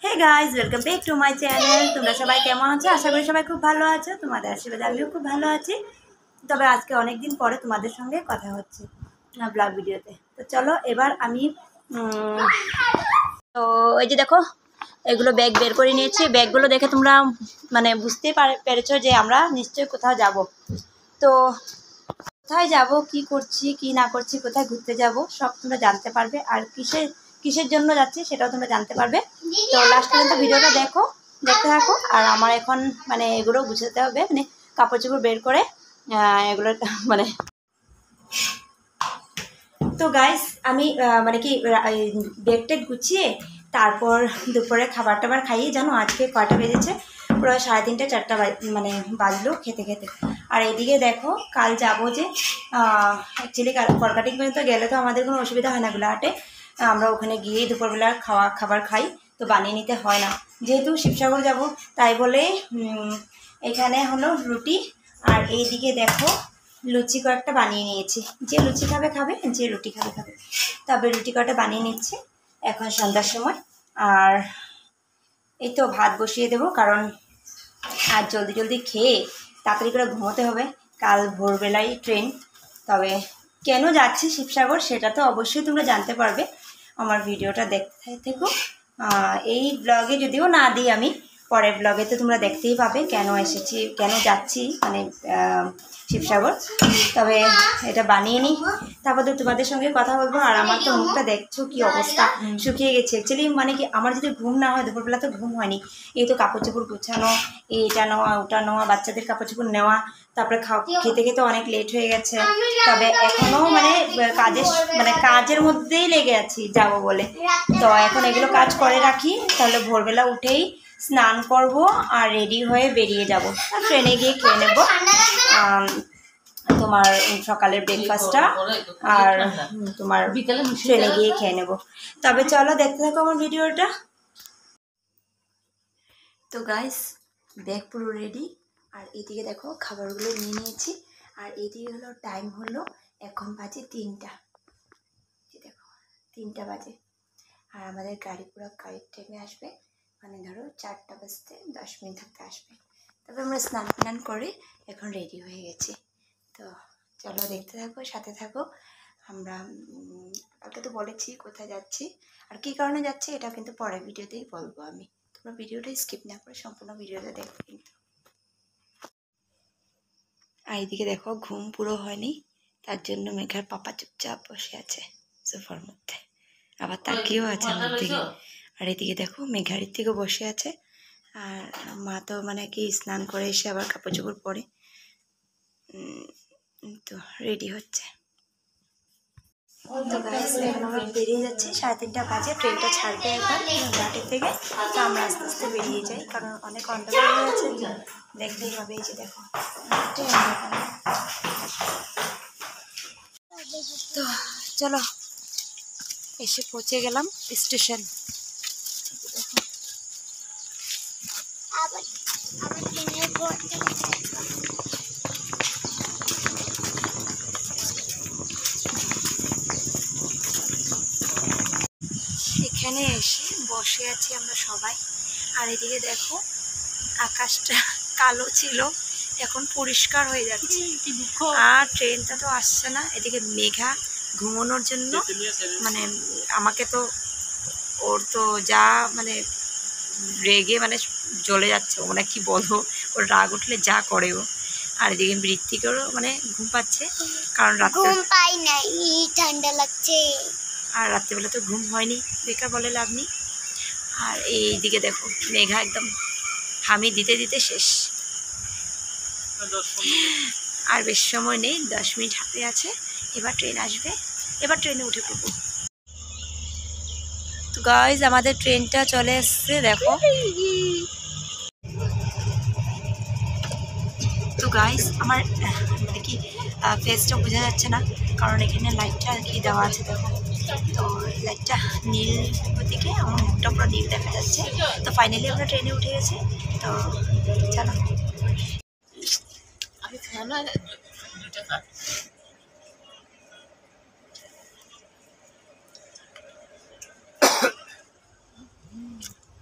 Hey guys welcome back to my channel. তোমরা সবাই কেমন আছো? আশা করি সবাই খুব ভালো আছো। তোমাদের আশীর্বাদে আমিও খুব ভালো আছি। তবে আজকে অনেক দিন পরে তোমাদের সঙ্গে কথা হচ্ছে ব্লগ ভিডিওতে। তো চলো এবার আমি তো এই যে দেখো এগুলো ব্যাগ বের করে নিয়েছি। ব্যাগগুলো দেখে তোমরা মানে বুঝতেই পেরেছো যে আমরা নিশ্চয়ই কোথাও যাব। তো কোথায় যাব, কি করছি কি না করছি, কোথায় ঘুরতে যাব সব তোমরা জানতে পারবে। আর কিসের জন্য যাচ্ছি সেটাও তোমরা জানতে পারবে। তো লাস্ট পর্যন্ত ভিডিওটা দেখতে থাকো। আর আমার এখন মানে এগুলো গুছাতে হবে, মানে কাপড় চোপড় বের করে এগুলো মানে। তো গাইস আমি মানে কি ব্যাগ টেগ গুছিয়ে তারপর দুপুরে খাবার টাবার খাইয়ে জানো আজকে কয়টা বেজেছে, পুরো 3:30 4টা মানে বাজলো খেতে খেতে। আর এদিকে দেখো কাল যাবো যে অ্যাকচুয়ালি কলকাটিং পর্যন্ত গেলে তো আমাদের কোনো অসুবিধা হয় না, গোলাহাটে আমরা ওখানে গিয়েই দুপুরবেলা খাবার খাই, তো বানিয়ে নিতে হয় না। যেহেতু শিবসাগর যাব তাই বলে এখানে হলো রুটি, আর এইদিকে দেখো লুচি কয়েকটা বানিয়ে নিয়েছি। যে লুচি খাবে খাবে, যে রুটি খাবে খাবে। তবে রুটি কয়েকটা বানিয়ে নিচ্ছি এখন সন্ধ্যার সময়। আর এই তো ভাত বসিয়ে দেবো, কারণ আর জলদি জলদি খেয়ে তাড়াতাড়ি করে ঘুমোতে হবে, কাল ভোরবেলায় ট্রেন। তবে কেন যাচ্ছি শিবসাগর সেটা তো অবশ্যই তোমরা জানতে পারবে, আমার ভিডিওটা দেখতে থেকো। এই ব্লগে যদিও না দিই আমি, পরের ব্লগে তো তোমরা দেখতেই পাবে কেন এসেছি কেন যাচ্ছি মানে শিবসাগর। তবে এটা বানিয়ে নিই, তারপর তো তোমাদের সঙ্গে কথা বলবো। আর আমার তো মুখটা দেখছো কি অবস্থা, শুকিয়ে গেছে। অ্যাকচুয়ালি মানে কি আমার যদি ঘুম না হয়, দুপুরবেলা তো ঘুম হয়নি, এই তো কাপড় চোপড় গুছানো, এটা নেওয়া ওটা নেওয়া, বাচ্চাদের কাপড় চোপড় নেওয়া, তারপরে খেতে খেতে অনেক লেট হয়ে গেছে। তবে এখনও মানে কাজের মধ্যেই লেগে আছি যাবো বলে। তো এখন এগুলো কাজ করে রাখি, তাহলে ভোরবেলা উঠেই স্নান করব আর রেডি হয়ে বেরিয়ে যাব। আর ট্রেনে গিয়ে খেয়ে নেব তোমার সকালের ব্রেকফাস্টটা, আর তোমার ট্রেনে গিয়ে খেয়ে নেব। তবে চলো দেখতে থাকো আমার ভিডিওটা। তো গাইস ব্যাগ পুরো রেডি, আর এদিকে দেখো খাবারগুলো নিয়ে নিয়েছি। আর এদিকে হলো টাইম হলো এখন বাজে 3টা, দেখো 3টা বাজে। আর আমাদের গাড়ি পুরো কারেক্ট টাইমে আসবে, মানে ধরো 4টা বাজতে 10 মিনিট থাকতে আসবে। তবে আমরা স্নান করে এখন রেডি হয়ে গেছি। তো চলো দেখতে থাকো, সাথে থাকো। আমরা কালকে তো বলেছি কোথায় যাচ্ছি আর কী কারণে যাচ্ছি, এটা কিন্তু পরের ভিডিওতেই বলবো আমি। তোমরা ভিডিওটা স্কিপ না করে সম্পূর্ণ ভিডিওটা দেখো কিন্তু। আর এইদিকে দেখো ঘুম পুরো হয়নি, তার জন্য মেঘার পাপা চুপচাপ বসে আছে সোফার মধ্যে, আবার তাকিয়েও আছে আমার দিকে। আর এদিকে দেখো মেঘারির দিকে বসে আছে। আর মা তো মানে কি স্নান করে এসে আবার কাপড় চোপড় পরে তো রেডি হচ্ছে। তো গাইস এখন আমরা বেরিয়ে যাচ্ছি, 3:30 বাজে, ট্রেনটা ছাড়বে এখন গুয়াহাটি থেকে। তো আমরা আস্তে আস্তে বেরিয়ে যাই, কারণ অনেক অন্ধকার হয়ে আছে, দেখতেই হবে। এই যে দেখো তো চলো এসে পৌঁছে গেলাম স্টেশন। এখানে এসে বসে আছি আমরা সবাই। আর এদিকে দেখো আকাশটা কালো ছিল, এখন পরিষ্কার হয়ে যাচ্ছে। আর ট্রেনটা তো আসছে না। এদিকে মেঘা ঘুমানোর জন্য মানে আমাকে তো ওর তো যা মানে রেগে মানে জ্বলে যাচ্ছে, ও মানে কি বলবো, ওর রাগ উঠলে যা করে ও। আর এদিকে বৃত্তিকেরও মানে ঘুম পাচ্ছে, কারণ রাত্রে পাই নাই, ঠান্ডা লাগছে। আর রাত্রেবেলা তো ঘুম হয়নি, বেকার বলে লাভ নেই। আর এইদিকে দেখো মেঘা একদম হামি দিতে দিতে শেষ। আর বেশি সময় নেই, 10 মিনিট হাতে আছে, এবার ট্রেন আসবে, এবার ট্রেনে উঠে পড়বো। তো গাইজ আমাদের ট্রেনটা চলে এসছে দেখো। তো গাইজ আমার মানে কি ফেসটা বোঝা যাচ্ছে না, কারণ এখানে লাইটটা আর কি দেওয়া আছে দেখো। তো লাইটটা নীল দিকে আমার মুখটা পুরো নীল দেখা যাচ্ছে। তো ফাইনালি আমরা ট্রেনে উঠে গেছি। তো চলো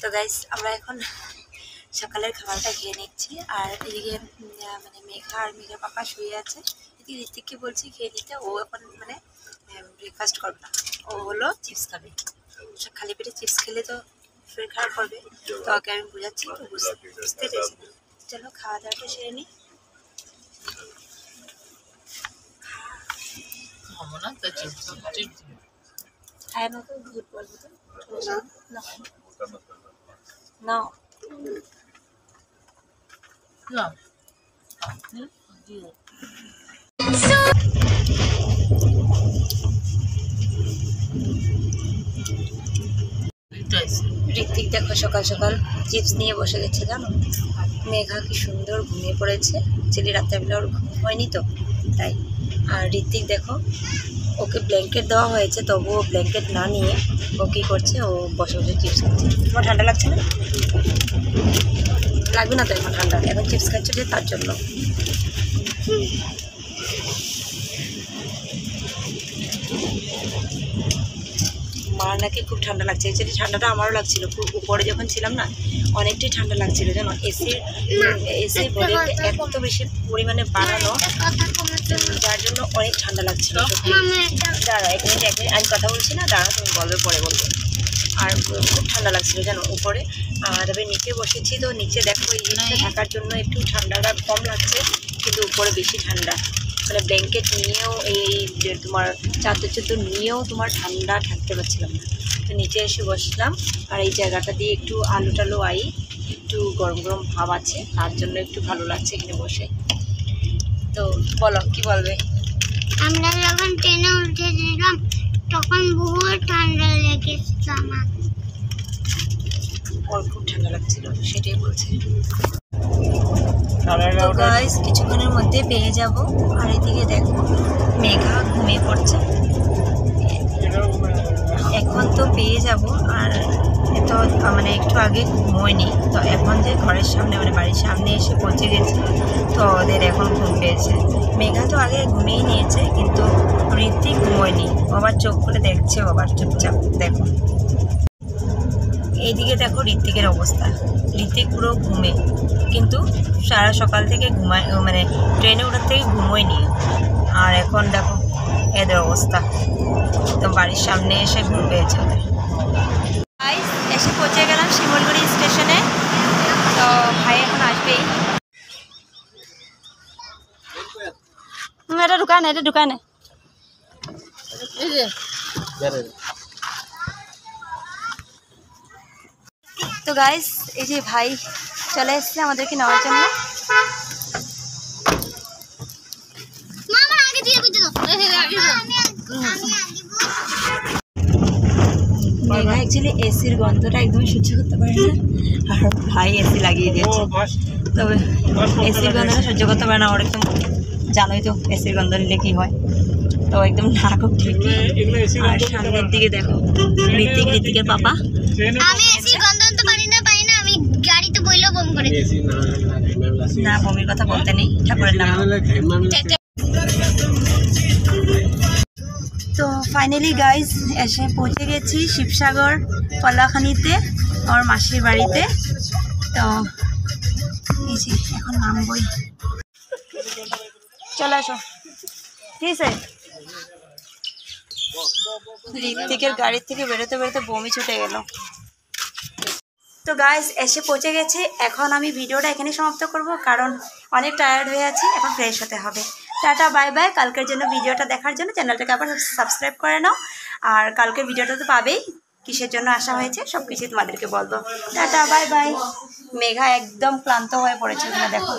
তো গাইস আমরা এখন সকালের খাবারটা খেয়ে নিচ্ছি। আর এদিকে মানে মেঘা আর মেঘার পাপা শুয়ে আছে। এদিকে ঋতিককে বলছি খেয়ে নিতে, ও এখন মানে ব্রেকফাস্ট করবে না, ও হলো চিপস খাবে। খালি পেটে চিপস খেলে তো শরীর খারাপ করবে, তো ওকে আমি বোঝাচ্ছি, তো বুঝতে চাইছি না। চলো খাওয়া দাওয়াটা সেরে নিই। খায় না তো ভূত বলবো তো না ঋত্বিক দেখো সকাল সকাল চিপস নিয়ে বসে গেছে জানো। মেঘা কি সুন্দর ঘুমিয়ে পড়েছে, ছেলে রাত্রেবেলা ওর ঘুম হয়নি তো তাই। আর ঋত্বিক দেখো ওকে ব্ল্যাঙ্কেট দেওয়া হয়েছে, তবুও ব্ল্যাঙ্কেট না নিয়ে ও কী করছে, ও বসে বসে চিপস খাচ্ছে। তোমার ঠান্ডা লাগছে না? লাগবে না তো এখন ঠান্ডা, এখন চিপস খাচ্ছ যে তার জন্য। মার নাকি খুব ঠান্ডা লাগছে। এই ঠান্ডাটা আমারও লাগছিল, খুব উপরে যখন ছিলাম না অনেকটাই ঠান্ডা লাগছিল জানো। এসির ভলিউমটা এত বেশি পরিমাণে বাড়ানো, যার জন্য অনেক ঠান্ডা লাগছিল। দাঁড়া এক মিনিট আমি কথা বলছি না, দাঁড়া তুমি বলবে, পরে বলবো। আর খুব ঠান্ডা লাগছিল জানো উপরে। আর তবে নিচে বসেছি তো নিচে দেখো এই জিনিসটা থাকার জন্য একটু ঠান্ডাটা কম লাগছে, কিন্তু উপরে বেশি ঠান্ডা। মানে ব্ল্যাঙ্কেট নিয়েও এই তোমার চাদর নিয়েও তোমার ঠান্ডা থাকতে পারছিলাম না। তো নিচে এসে বসলাম, আর এই জায়গাটা দিয়ে একটু আলু টালু একটু গরম গরম ভাব আছে, তার জন্য একটু ভালো লাগছে এখানে বসে। তো বলো কি বলবে? আমরা যখন ট্রেনে উঠেছিলাম তখন বহুত ঠান্ডা লেগেছিল আমার। ওর খুব ঠান্ডা লাগছিল, সেটাই বলছে। তো গাইস কিছুক্ষণের মধ্যে পেয়ে যাব। আর এদিকে দেখো মেঘা ঘুমিয়ে পড়ছে, এখন তো পেয়ে যাব। আর তো মানে একটু আগে ঘুমোয়নি, তো এখন যে ঘরের সামনে মানে বাড়ির সামনে এসে পৌঁছে গেছে, তো ওদের এখন ঘুম পেয়েছে। মেঘা তো আগে ঘুমিয়ে নিয়েছে, কিন্তু ঋত্বিক ঘুমোয়নি, ও আবার চোখ খুলে দেখছে, ও আবার চুপচাপ। দেখো এইদিকে দেখো ঋত্বিকের অবস্থা, ঋত্বিক পুরো ঘুমে, কিন্তু সারা সকাল থেকে ঘুমায়, মানে ট্রেনে ওঠার থেকে ঘুমোয়নি। আর এখন দেখো এদের অবস্থা, তো বাড়ির সামনে এসে ঘুম পেয়েছে ওদের। এসে পৌঁছে গেলাম শিমলগুড়ি স্টেশনে, তো ভাই এখন আসবেই। এটা ঢুকানে, এটা ঢুকানে। তো গাইস এই যে ভাই চলে এসছে আমাদেরকে নেওয়ার জন্য। মেঘা অ্যাকচুয়ালি এসির গন্ধটা একদমই সহ্য করতে পারে না, আর ভাই এসি লাগিয়ে দিয়েছে। তবে এসির গন্ধটা সহ্য করতে পারে না, ওর একদম জানোই তো এসির গন্ধ নিলে কি হয়, তো একদম নাক ঢেকে। আর সামনের দিকে দেখো ঋত্বিকের পাপা। আমি এসির গন্ধ তো পারি না, আমি গাড়িতে বইলেও বম করে দিই। না বমির কথা বলতে নেই, ঠাকুরের নাম। তো ফাইনালি গাইজ এসে পৌঁছে গেছি শিবসাগর কলাখানিতে, আমার মাসির বাড়িতে। তো এই যে এখন নামবই, চলে আসো। ঠিক আছে, ঋত্বিকের গাড়ির থেকে বেরোতে বেরোতে বমি ছুটে গেল। তো গাইজ এসে পৌঁছে গেছে, এখন আমি ভিডিওটা এখানে সমাপ্ত করব, কারণ অনেক টায়ার্ড হয়ে আছি, এখন ফ্রেশ হতে হবে। Tata bye bye. কালকের জন্য ভিডিওটা দেখার জন্য চ্যানেলটাকে আবার সাবস্ক্রাইব করে নাও। আর কালকের ভিডিওটা তো পাবেই, কিসের জন্য আসা হয়েছে সব কিছুই তোমাদেরকে বলবো। Tata bye bye. মেঘা একদম ক্লান্ত হয়ে পড়েছে, দেখো।